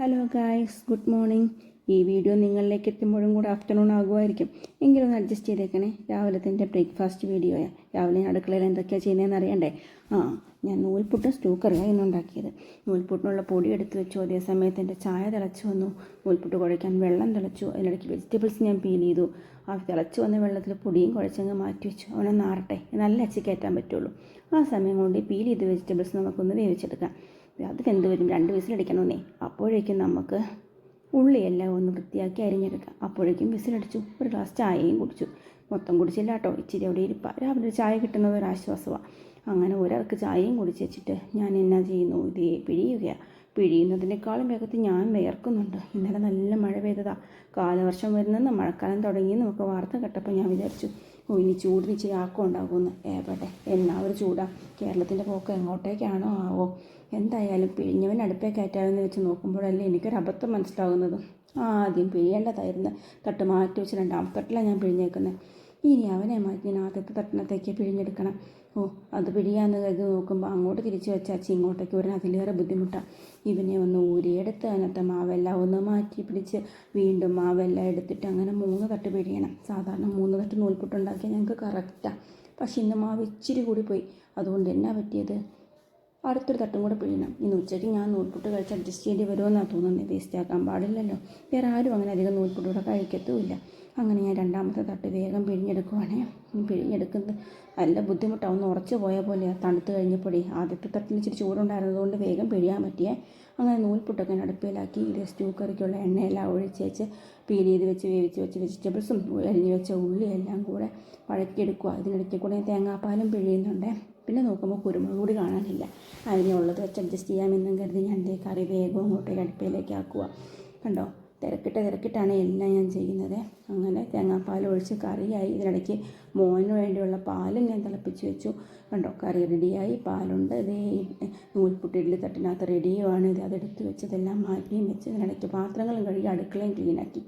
Hello guys, good morning. ഈ video നിങ്ങളിലേക്ക് എത്തുമ്പോഴും കൂടെ ആഫ്റ്റർനൂൺ ആകുമായിരിക്കും. എങ്കിലും ഒന്ന് അഡ്ജസ്റ്റ് ചെയ്തേക്കണേ. രാവിലത്തെ എൻ്റെ ബ്രേക്ക്ഫാസ്റ്റ് വീഡിയോയാണ്. രാവിലെ അടുക്കളയിൽ എന്തൊക്കെയാണ് ചെയ്യുന്നതെന്ന് അറിയണ്ടേ? ഞാൻ നൂൽപുട്ടും സ്റ്റൂ കറിയാണ് ഇന്നുണ്ടാക്കിയത്. നൂൽപുട്ടിനുള്ള പൊടി എടുത്ത് വെച്ചു. അതേ സമയത്ത് എൻ്റെ ചായ തിളച്ച് വന്നു. നൂൽപുട്ട് കുഴയ്ക്കാൻ വെള്ളം തിളച്ചു. അതിനിടയ്ക്ക് വെജിറ്റബിൾസ് ഞാൻ പീൽ ചെയ്തു. ആ തിളച്ച് വന്ന വെള്ളത്തിൽ പൊടിയും കുഴച്ചങ്ങ് മാറ്റി വെച്ചു. അവനെ നാറട്ടെ, നല്ല അച്ചി കയറ്റാൻ പറ്റുള്ളൂ. ആ സമയം കൊണ്ട് പീൽ ചെയ്ത് വെജിറ്റബിൾസ് നമുക്കൊന്ന് വേവിച്ചെടുക്കാം. അത് വെന്ത് വരും. 2 വിസിലടിക്കണമെന്നേ. അപ്പോഴേക്കും നമുക്ക് ഉള്ളിയെല്ലാം ഒന്ന് വൃത്തിയാക്കി അരിഞ്ഞെടുക്കാം. അപ്പോഴേക്കും വിസിലടിച്ചു. ഒരു ഗ്ലാസ് ചായയും കുടിച്ചു. മൊത്തം കുടിച്ചില്ല കേട്ടോ, ഇച്ചിരി അവിടെ ഇരിപ്പാ. രാവിലെ ചായ കിട്ടുന്നത് ഒരാശ്വാസമാണ്. അങ്ങനെ ഒരാൾക്ക് ചായയും കുടിച്ച് വെച്ചിട്ട് ഞാൻ എന്നാ ചെയ്യുന്നു, ഇതേ പിഴിയുകയാണ്. പിഴിയുന്നതിനേക്കാളും വേഗത്തിൽ ഞാൻ വിയർക്കുന്നുണ്ട്. ഇന്നലെ നല്ല മഴ പെയ്തതാണ്. കാലവർഷം വരുന്നെന്ന്, മഴക്കാലം തുടങ്ങി നമുക്ക് വാർത്ത കേട്ടപ്പോൾ ഞാൻ വിചാരിച്ചു, ഇനി ചൂടിന് ഇച്ചിരി ആക്കം ഉണ്ടാകുമെന്ന്. എവിടെ എന്നാ ഒരു ചൂടാണ്. കേരളത്തിൻ്റെ പോക്ക് എങ്ങോട്ടേക്കാണോ ആവോ. എന്തായാലും പിഴിഞ്ഞവൻ അടുപ്പേ കയറ്റാമെന്ന് വെച്ച് നോക്കുമ്പോഴല്ലേ എനിക്കൊരു അബദ്ധം മനസ്സിലാകുന്നത്. ആദ്യം പിഴിയേണ്ടതായിരുന്നു. തട്ട് മാറ്റി വെച്ച് 2ാമത്തെ തട്ടിലാണ് ഞാൻ പിഴിഞ്ഞേക്കുന്നത്. ഇനി അവനെ മാറ്റി ഞാൻ ആദ്യത്തെ തട്ടിനകത്തേക്ക് പിഴിഞ്ഞെടുക്കണം. അത് പിഴിയാന്ന് കരുതി നോക്കുമ്പോൾ അങ്ങോട്ട് തിരിച്ച് വെച്ചാച്ച് ഇങ്ങോട്ടേക്ക് വരാൻ അതിലേറെ ബുദ്ധിമുട്ടാണ്. ഇവനെ ഒന്ന് ഊരിയെടുത്ത് അതിനകത്തെ മാവെല്ലാം ഒന്ന് മാറ്റി പിടിച്ച് വീണ്ടും മാവെല്ലാം എടുത്തിട്ട് അങ്ങനെ 3 തട്ട് പിഴിയണം. സാധാരണ 3 തട്ട് നൂൽപുട്ടുണ്ടാക്കിയാൽ ഞങ്ങൾക്ക് കറക്റ്റാണ്. പക്ഷേ ഇന്ന് മാവ് ഇച്ചിരി കൂടി പോയി. അതുകൊണ്ട് എന്നാ പറ്റിയത്, അടുത്തൊരു തട്ടും കൂടെ പിഴിയണം. ഇന്ന് ഉച്ചയ്ക്ക് ഞാൻ നൂൽപുട്ട് കഴിച്ച് അഡ്ജസ്റ്റ് ചെയ്യേണ്ടി വരുമെന്നാണ് തോന്നുന്നത്. വേസ്റ്റ് ആക്കാൻ പാടില്ലല്ലോ. വേറെ ആരും അങ്ങനെ അധികം നൂൽപുട്ട് കൂടെ കഴിക്കത്തുമില്ല. അങ്ങനെ ഞാൻ 2ാമത്തെ തട്ട് വേഗം പിഴിഞ്ഞെടുക്കുവാണേ. പിഴിഞ്ഞെടുക്കുന്നത് നല്ല ബുദ്ധിമുട്ടാണ്. ഒന്ന് ഉറച്ചു പോയ പോലെയാണ്. തണുത്ത് കഴിഞ്ഞപ്പോഴേ ആദ്യത്തെ തട്ടിൽ ഇച്ചിരി ചൂടുണ്ടായിരുന്നതുകൊണ്ട് വേഗം പിഴിയാൻ പറ്റിയേ. അങ്ങനെ നൂൽപുട്ടൊക്കെ അടുപ്പിലാക്കി ഇത് സ്റ്റൂ കറിക്കുള്ള എണ്ണയെല്ലാം ഒഴിച്ചേച്ച് പീൽ ചെയ്ത് വെച്ച് വേവിച്ച് വെച്ച് വെജിറ്റബിൾസും അരിഞ്ഞ് വെച്ച ഉള്ളിയെല്ലാം കൂടെ വഴറ്റിയെടുക്കുക. ഇതിനിടയ്ക്ക് കൂടെ തേങ്ങാപ്പാലും പിഴിയുന്നുണ്ട്. പിന്നെ നോക്കുമ്പോൾ കുരുമുളക് കൂടി കാണാനില്ല. അതിനുള്ളത് വെച്ച് അഡ്ജസ്റ്റ് ചെയ്യാമെന്നും കരുതി ഞാൻ കറി വേഗം അങ്ങോട്ടേക്ക് അടുപ്പിലേക്ക് ആക്കുക. കണ്ടോ, തിരക്കിട്ടാണ് എല്ലാം ഞാൻ ചെയ്യുന്നത്. അങ്ങനെ തേങ്ങാപ്പാൽ ഒഴിച്ച് കറിയായി. ഇതിനിടയ്ക്ക് മോന് വേണ്ടിയുള്ള പാലും ഞാൻ തിളപ്പിച്ച് വെച്ചു. കണ്ടോ, കറി റെഡിയായി, പാലുണ്ട്. ഇതേ നൂൽപുട്ട് ഇഡ്ഡലി തട്ടിനകത്ത് റെഡിയുമാണ്. അതെടുത്ത് വെച്ചതെല്ലാം മാറ്റിയും വെച്ച് ഇതിനിടയ്ക്ക് പാത്രങ്ങളും കഴുകി അടുക്കളയും ക്ലീനാക്കി.